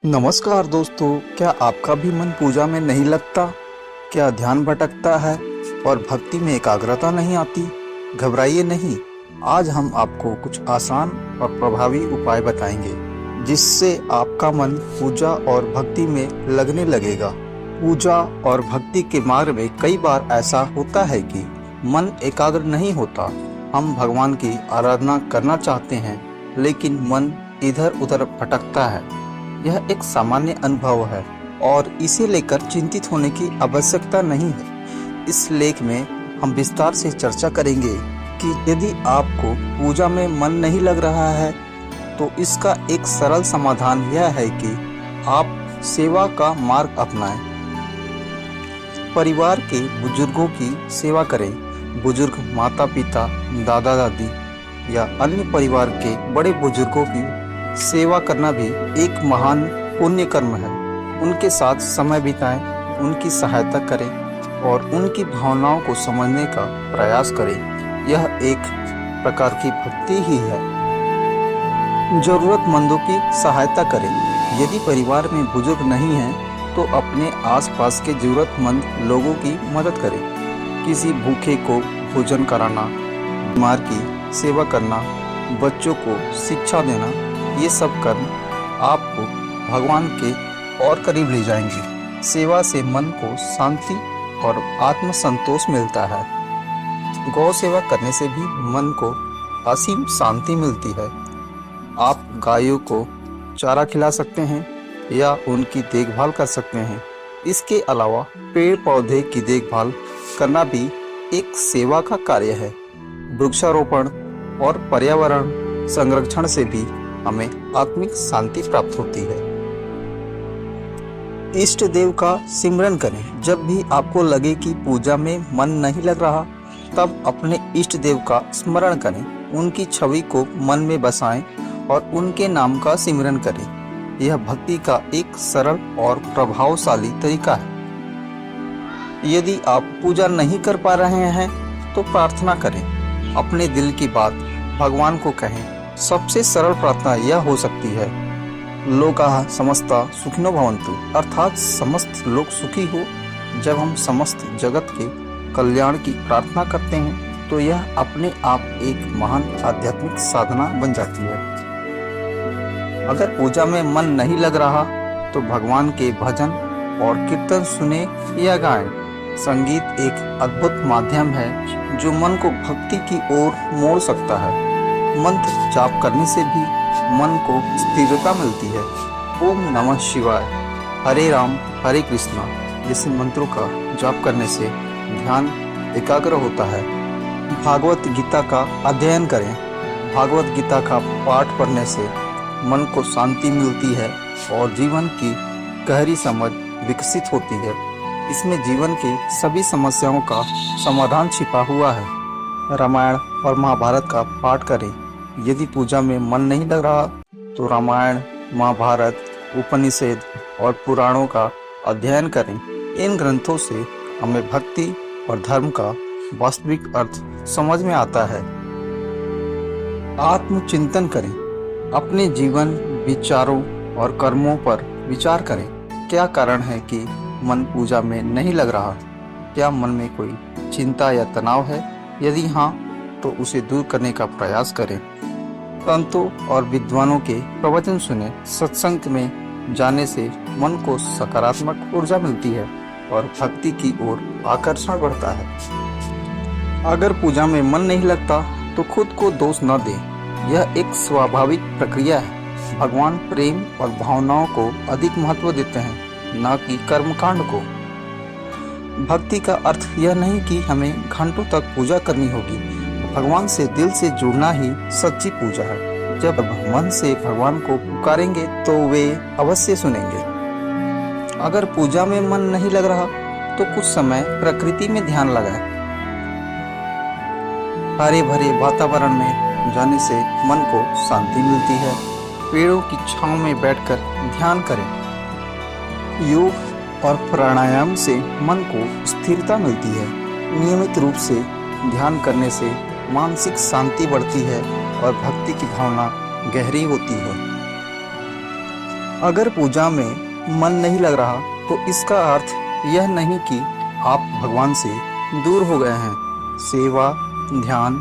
नमस्कार दोस्तों, क्या आपका भी मन पूजा में नहीं लगता? क्या ध्यान भटकता है और भक्ति में एकाग्रता नहीं आती? घबराइए नहीं। आज हम आपको कुछ आसान और प्रभावी उपाय बताएंगे जिससे आपका मन पूजा और भक्ति में लगने लगेगा। पूजा और भक्ति के मार्ग में कई बार ऐसा होता है कि मन एकाग्र नहीं होता। हम भगवान की आराधना करना चाहते हैं लेकिन मन इधर उधर भटकता है। यह एक सामान्य अनुभव है और इसे लेकर चिंतित होने की आवश्यकता नहीं है। इस लेख में हम विस्तार से चर्चा करेंगे कि यदि आपको पूजा में मन नहीं लग रहा है तो इसका एक सरल समाधान यह है कि आप सेवा का मार्ग अपनाएं। परिवार के बुजुर्गों की सेवा करें। बुजुर्ग माता पिता, दादा दादी या अन्य परिवार के बड़े बुजुर्गों की सेवा करना भी एक महान पुण्य कर्म है। उनके साथ समय बिताएं, उनकी सहायता करें और उनकी भावनाओं को समझने का प्रयास करें। यह एक प्रकार की भक्ति ही है। जरूरतमंदों की सहायता करें। यदि परिवार में बुजुर्ग नहीं हैं तो अपने आसपास के जरूरतमंद लोगों की मदद करें। किसी भूखे को भोजन कराना, बीमार की सेवा करना, बच्चों को शिक्षा देना, ये सब कर्म आपको भगवान के और करीब ले जाएंगे। सेवा से मन को शांति और आत्मसंतोष मिलता है। गौ सेवा करने से भी मन को असीम शांति मिलती है। आप गायों को चारा खिला सकते हैं या उनकी देखभाल कर सकते हैं। इसके अलावा पेड़ पौधे की देखभाल करना भी एक सेवा का कार्य है। वृक्षारोपण और पर्यावरण संरक्षण से भी हमें आत्मिक शांति प्राप्त होती है। इष्ट देव का सिमरन करें। जब भी आपको लगे कि पूजा में मन नहीं लग रहा, तब अपने इष्ट देव का स्मरण करें। उनकी छवि को मन में बसाएं और उनके नाम का सिमरन करें। यह भक्ति का एक सरल और प्रभावशाली तरीका है। यदि आप पूजा नहीं कर पा रहे हैं तो प्रार्थना करें। अपने दिल की बात भगवान को कहें। सबसे सरल प्रार्थना यह हो सकती है, लोकाः समस्ता सुखिनो भवन्तु, अर्थात समस्त लोग सुखी हो। जब हम समस्त जगत के कल्याण की प्रार्थना करते हैं तो यह अपने आप एक महान आध्यात्मिक साधना बन जाती है। अगर पूजा में मन नहीं लग रहा तो भगवान के भजन और कीर्तन सुने या गाएं। संगीत एक अद्भुत माध्यम है जो मन को भक्ति की ओर मोड़ सकता है। मंत्र जाप करने से भी मन को स्थिरता मिलती है। ओम नमः शिवाय, हरे राम हरे कृष्णा जैसे मंत्रों का जाप करने से ध्यान एकाग्र होता है। भागवत गीता का अध्ययन करें। भागवत गीता का पाठ पढ़ने से मन को शांति मिलती है और जीवन की गहरी समझ विकसित होती है। इसमें जीवन की सभी समस्याओं का समाधान छिपा हुआ है। रामायण और महाभारत का पाठ करें। यदि पूजा में मन नहीं लग रहा तो रामायण, महाभारत, उपनिषद और पुराणों का अध्ययन करें। इन ग्रंथों से हमें भक्ति और धर्म का वास्तविक अर्थ समझ में आता है। आत्मचिंतन करें। अपने जीवन, विचारों और कर्मों पर विचार करें। क्या कारण है कि मन पूजा में नहीं लग रहा? क्या मन में कोई चिंता या तनाव है? यदि हाँ तो उसे दूर करने का प्रयास करें। संतों और विद्वानों के प्रवचन सुने। सत्संग में जाने से मन को सकारात्मक ऊर्जा मिलती है और भक्ति की ओर आकर्षण बढ़ता है। अगर पूजा में मन नहीं लगता तो खुद को दोष न दें। यह एक स्वाभाविक प्रक्रिया है। भगवान प्रेम और भावनाओं को अधिक महत्व देते हैं, न कि कर्मकांड को। भक्ति का अर्थ यह नहीं कि हमें घंटों तक पूजा करनी होगी। भगवान से दिल से जुड़ना ही सच्ची पूजा है। जब मन से भगवान को पुकारेंगे तो वे अवश्य सुनेंगे। अगर पूजा में मन नहीं लग रहा तो कुछ समय प्रकृति में ध्यान लगाएं। हरे भरे वातावरण में जाने से मन को शांति मिलती है। पेड़ों की छांव में बैठकर ध्यान करें। योग और प्राणायाम से मन को स्थिरता मिलती है। नियमित रूप से ध्यान करने से मानसिक शांति बढ़ती है और भक्ति की भावना गहरी होती है। अगर पूजा में मन नहीं लग रहा तो इसका अर्थ यह नहीं कि आप भगवान से दूर हो गए हैं। सेवा, ध्यान,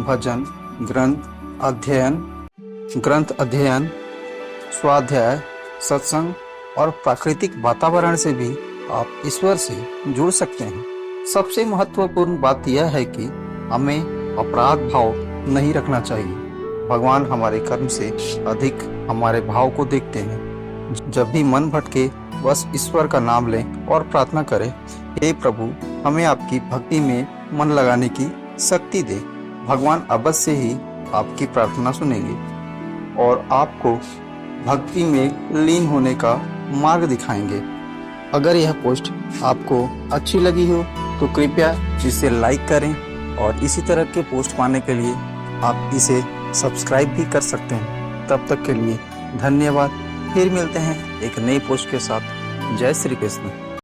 भजन, ग्रंथ अध्ययन, स्वाध्याय, सत्संग और प्राकृतिक वातावरण से भी आप ईश्वर से जुड़ सकते हैं। सबसे महत्वपूर्ण बात यह है कि हमें अपराध भाव नहीं रखना चाहिए। भगवान हमारे कर्म से अधिक हमारे भाव को देखते हैं। जब भी मन भटके बस ईश्वर का नाम लें और प्रार्थना करें, हे प्रभु हमें आपकी भक्ति में मन लगाने की शक्ति दे। भगवान अवश्य ही आपकी प्रार्थना सुनेंगे और आपको भक्ति में लीन होने का मार्ग दिखाएंगे। अगर यह पोस्ट आपको अच्छी लगी हो तो कृपया इसे लाइक करें और इसी तरह के पोस्ट पाने के लिए आप इसे सब्सक्राइब भी कर सकते हैं। तब तक के लिए धन्यवाद। फिर मिलते हैं एक नई पोस्ट के साथ। जय श्री कृष्ण।